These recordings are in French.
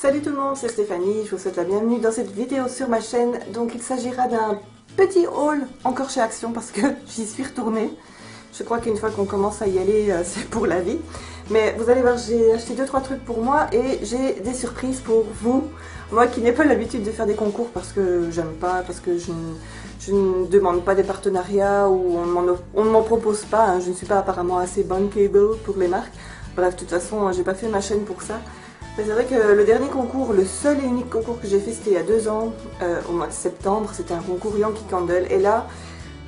Salut tout le monde, c'est Stéphanie, je vous souhaite la bienvenue dans cette vidéo sur ma chaîne. Donc il s'agira d'un petit haul encore chez Action parce que j'y suis retournée. Je crois qu'une fois qu'on commence à y aller, c'est pour la vie. Mais vous allez voir, j'ai acheté 2-3 trucs pour moi et j'ai des surprises pour vous. Moi qui n'ai pas l'habitude de faire des concours parce que j'aime pas, parce que je ne demande pas des partenariats ou on ne m'en propose pas. Hein. Je ne suis pas apparemment assez bankable pour les marques. Bref, de toute façon, j'ai pas fait ma chaîne pour ça. Mais c'est vrai que le dernier concours, le seul et unique concours que j'ai fait, c'était il y a 2 ans, au mois de septembre. C'était un concours Yankee Candle. Et là,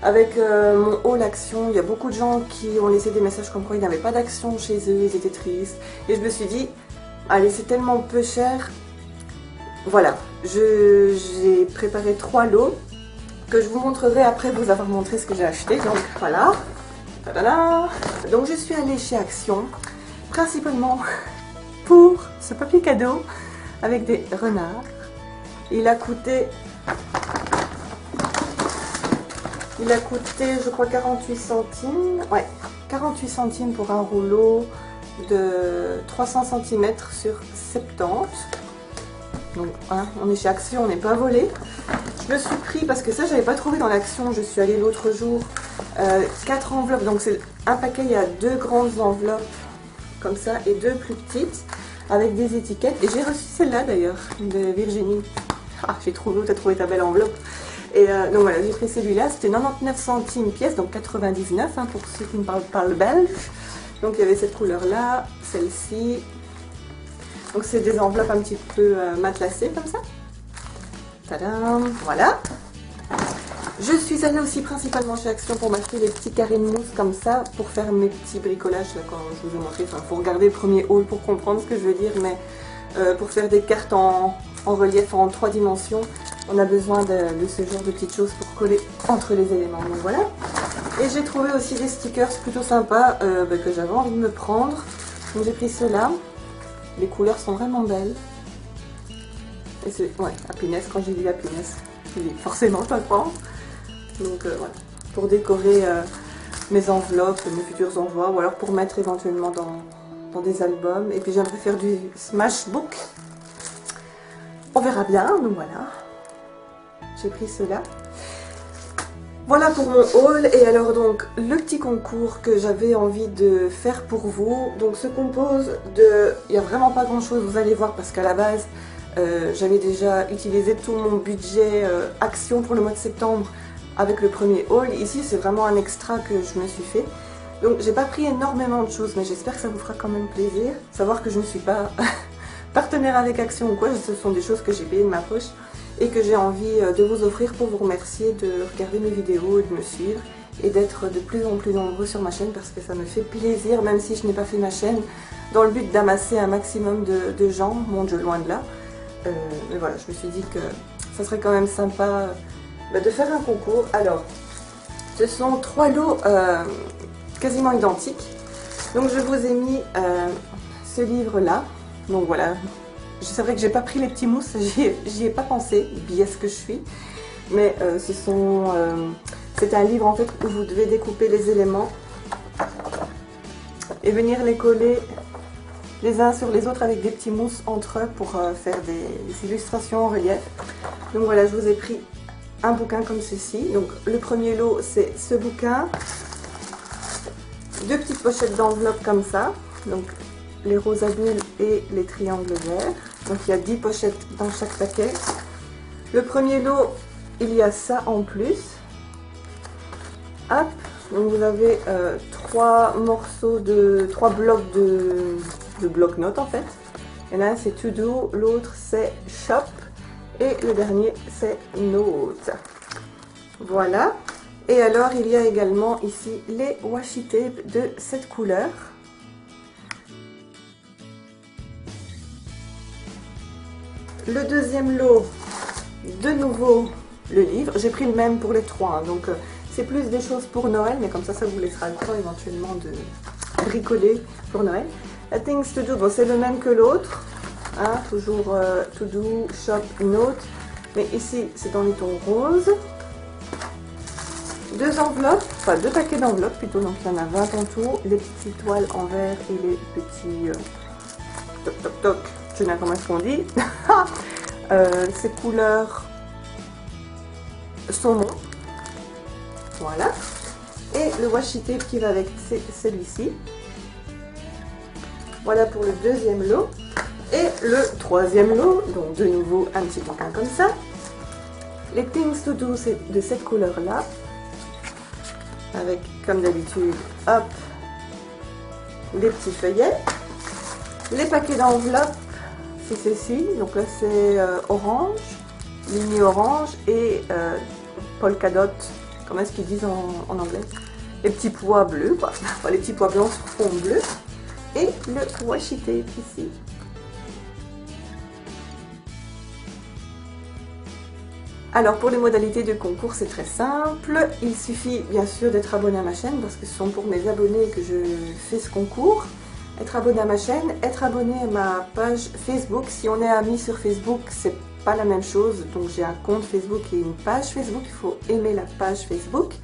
avec mon haul Action, il y a beaucoup de gens qui ont laissé des messages comme quoi ils n'avaient pas d'action chez eux, ils étaient tristes. Et je me suis dit, allez, c'est tellement peu cher. Voilà, j'ai préparé 3 lots que je vous montrerai après vous avoir montré ce que j'ai acheté. Donc voilà, tadada. Donc je suis allée chez Action, principalement pour ce papier cadeau avec des renards. Il a coûté, je crois 48 centimes. Ouais, 48 centimes pour un rouleau de 300 cm sur 70. Donc hein, on est chez Action, on n'est pas volé. Je me suis pris, parce que ça j'avais pas trouvé dans l'Action, je suis allée l'autre jour, 4 enveloppes. Donc c'est un paquet, il y a 2 grandes enveloppes comme ça et 2 plus petites avec des étiquettes. Et j'ai reçu celle-là d'ailleurs, de Virginie. Ah, j'ai trouvé, où t'as trouvé ta belle enveloppe. Et donc voilà, j'ai pris celui-là, c'était 99 centimes pièce, donc 99 hein, pour ceux qui ne parlent pas le belge. Donc il y avait cette couleur-là, celle-ci. Donc c'est des enveloppes un petit peu matelassées comme ça. Tadam, voilà. Je suis allée aussi principalement chez Action pour m'acheter les petits carrés de mousse comme ça pour faire mes petits bricolages là, quand je vous ai montré. Enfin, faut regarder le premier haul pour comprendre ce que je veux dire, mais pour faire des cartes en relief en 3 dimensions, on a besoin de ce genre de petites choses pour coller entre les éléments. Donc voilà. Et j'ai trouvé aussi des stickers plutôt sympas que j'avais envie de me prendre. Donc j'ai pris ceux-là. Les couleurs sont vraiment belles. Et c'est, ouais, Happiness, quand j'ai dit Happiness, je dis forcément pas France. Donc voilà, pour décorer mes enveloppes, mes futurs envois, ou alors pour mettre éventuellement dans des albums. Et puis j'aimerais faire du Smashbook. On verra bien, donc voilà. J'ai pris cela. Voilà pour mon haul. Et alors donc, le petit concours que j'avais envie de faire pour vous, donc se compose de... Il n'y a vraiment pas grand chose, vous allez voir, parce qu'à la base, j'avais déjà utilisé tout mon budget Action pour le mois de septembre avec le premier haul. Ici c'est vraiment un extra que je me suis fait. Donc j'ai pas pris énormément de choses, mais j'espère que ça vous fera quand même plaisir. Savoir que je ne suis pas partenaire avec Action ou quoi, ce sont des choses que j'ai payées de ma poche et que j'ai envie de vous offrir pour vous remercier de regarder mes vidéos et de me suivre et d'être de plus en plus nombreux sur ma chaîne parce que ça me fait plaisir, même si je n'ai pas fait ma chaîne dans le but d'amasser un maximum de gens, mon Dieu, loin de là. Mais voilà, je me suis dit que ça serait quand même sympa de faire un concours. Alors, ce sont 3 lots quasiment identiques. Donc je vous ai mis ce livre-là. Donc voilà, c'est vrai que j'ai pas pris les petits mousses, j'y ai pas pensé, biaise que je suis. Mais c'est un livre en fait où vous devez découper les éléments et venir les coller les uns sur les autres avec des petits mousses entre eux pour faire des illustrations en relief. Donc voilà, je vous ai pris un bouquin comme ceci. Donc le premier lot c'est ce bouquin, 2 petites pochettes d'enveloppes comme ça, donc les roses à bulles et les triangles verts. Donc il y a 10 pochettes dans chaque paquet. Le premier lot, il y a ça en plus. Hop, donc vous avez 3 morceaux de 3 blocs de bloc-notes en fait. Il y en a un c'est To Do, l'autre c'est Shop et le dernier c'est Note. Voilà. Et alors il y a également ici les washi tape de cette couleur. Le deuxième lot, de nouveau le livre. J'ai pris le même pour les 3, hein, donc c'est plus des choses pour Noël, mais comme ça vous laissera le temps éventuellement de bricoler pour Noël. A Things to Do, bon, c'est le même que l'autre, hein, toujours To Do, Shop, Note, mais ici c'est dans les tons roses. 2 enveloppes, enfin 2 paquets d'enveloppes plutôt, donc il y en a 20 en tout, les petites étoiles en vert et les petits toc toc toc je sais pas comment est-ce qu'on dit. C'est couleur saumon. Voilà. Et le washi tape qui va avec, c'est celui-ci. Voilà pour le deuxième lot. Et le troisième lot, donc de nouveau un petit bouquin comme ça. Les Things to Do, c'est de cette couleur-là. Avec, comme d'habitude, hop, les petits feuillets. Les paquets d'enveloppes, c'est ceci. Donc là, c'est orange, ligne orange et polka dot. Comment est-ce qu'ils disent en anglais? Les petits pois bleus, quoi. Enfin, les petits pois blancs sur fond bleu. Et le washi tape ici. Alors pour les modalités de concours, c'est très simple. Il suffit bien sûr d'être abonné à ma chaîne parce que ce sont pour mes abonnés que je fais ce concours. Être abonné à ma chaîne, être abonné à ma page Facebook. Si on est amis sur Facebook, c'est pas la même chose. Donc j'ai un compte Facebook et une page Facebook. Il faut aimer la page Facebook.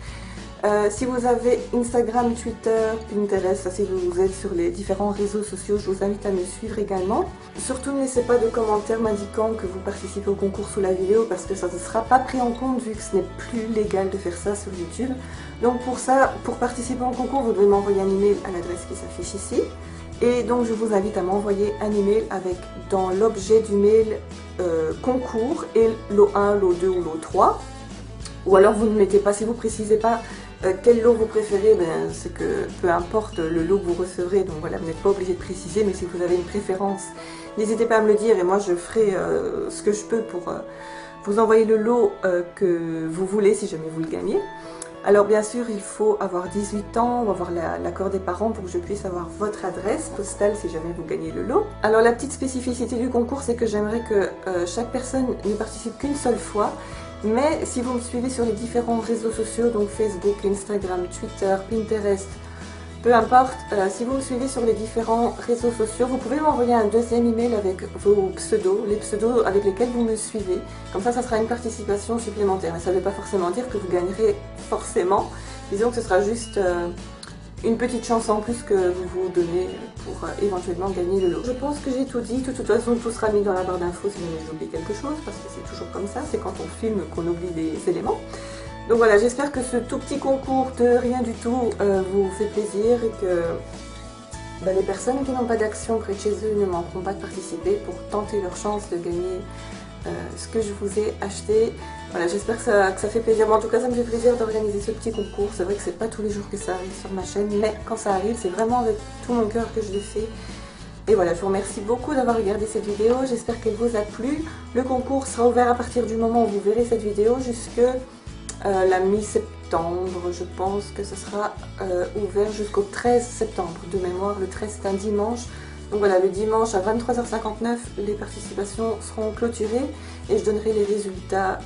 Si vous avez Instagram, Twitter, Pinterest, ça si vous êtes sur les différents réseaux sociaux, je vous invite à me suivre également. Surtout ne laissez pas de commentaires m'indiquant que vous participez au concours sous la vidéo parce que ça ne sera pas pris en compte vu que ce n'est plus légal de faire ça sur YouTube. Donc pour ça, pour participer au concours, vous devez m'envoyer un email à l'adresse qui s'affiche ici. Et donc je vous invite à m'envoyer un email avec dans l'objet du mail concours et lot 1, lot 2 ou lot 3. Ou alors vous ne mettez pas, si vous ne précisez pas quel lot vous préférez, ben, c'est que peu importe le lot que vous recevrez, donc voilà, vous n'êtes pas obligé de préciser, mais si vous avez une préférence, n'hésitez pas à me le dire et moi je ferai ce que je peux pour vous envoyer le lot que vous voulez si jamais vous le gagnez. Alors bien sûr, il faut avoir 18 ans ou avoir l'accord des parents pour que je puisse avoir votre adresse postale si jamais vous gagnez le lot. Alors la petite spécificité du concours, c'est que j'aimerais que chaque personne ne participe qu'une seule fois. Mais si vous me suivez sur les différents réseaux sociaux, donc Facebook, Instagram, Twitter, Pinterest, peu importe, si vous me suivez sur les différents réseaux sociaux, vous pouvez m'envoyer un deuxième email avec vos pseudos, les pseudos avec lesquels vous me suivez. Comme ça sera une participation supplémentaire. Mais ça ne veut pas forcément dire que vous gagnerez forcément. Disons que ce sera juste une petite chance en plus que vous vous donnez pour éventuellement gagner le lot. Je pense que j'ai tout dit. De toute façon, tout sera mis dans la barre d'infos si jamais j'oublie quelque chose, parce que c'est toujours comme ça, c'est quand on filme qu'on oublie des éléments. Donc voilà, j'espère que ce tout petit concours de rien du tout vous fait plaisir et que les personnes qui n'ont pas d'action près de chez eux ne manqueront pas de participer pour tenter leur chance de gagner ce que je vous ai acheté. Voilà, j'espère que ça fait plaisir. Mais en tout cas, ça me fait plaisir d'organiser ce petit concours. C'est vrai que c'est pas tous les jours que ça arrive sur ma chaîne, mais quand ça arrive, c'est vraiment avec tout mon cœur que je le fais. Et voilà, je vous remercie beaucoup d'avoir regardé cette vidéo. J'espère qu'elle vous a plu. Le concours sera ouvert à partir du moment où vous verrez cette vidéo jusque la mi-septembre. Je pense que ce sera ouvert jusqu'au 13 septembre. De mémoire, le 13 c'est un dimanche. Donc voilà, le dimanche à 23h59, les participations seront clôturées et je donnerai les résultats,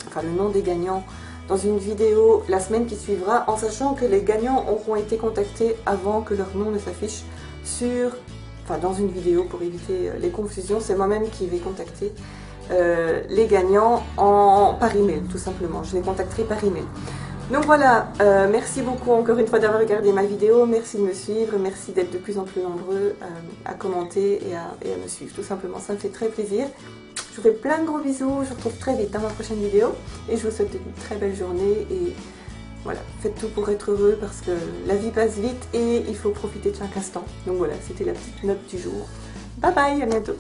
enfin le nom des gagnants dans une vidéo la semaine qui suivra, en sachant que les gagnants auront été contactés avant que leur nom ne s'affiche dans une vidéo pour éviter les confusions. C'est moi-même qui vais contacter les gagnants par email, tout simplement. Je les contacterai par email. Donc voilà, merci beaucoup encore une fois d'avoir regardé ma vidéo, merci de me suivre, merci d'être de plus en plus nombreux à commenter et à me suivre, tout simplement, ça me fait très plaisir. Je vous fais plein de gros bisous, je vous retrouve très vite dans ma prochaine vidéo et je vous souhaite une très belle journée et voilà, faites tout pour être heureux parce que la vie passe vite et il faut profiter de chaque instant. Donc voilà, c'était la petite note du jour. Bye bye, à bientôt.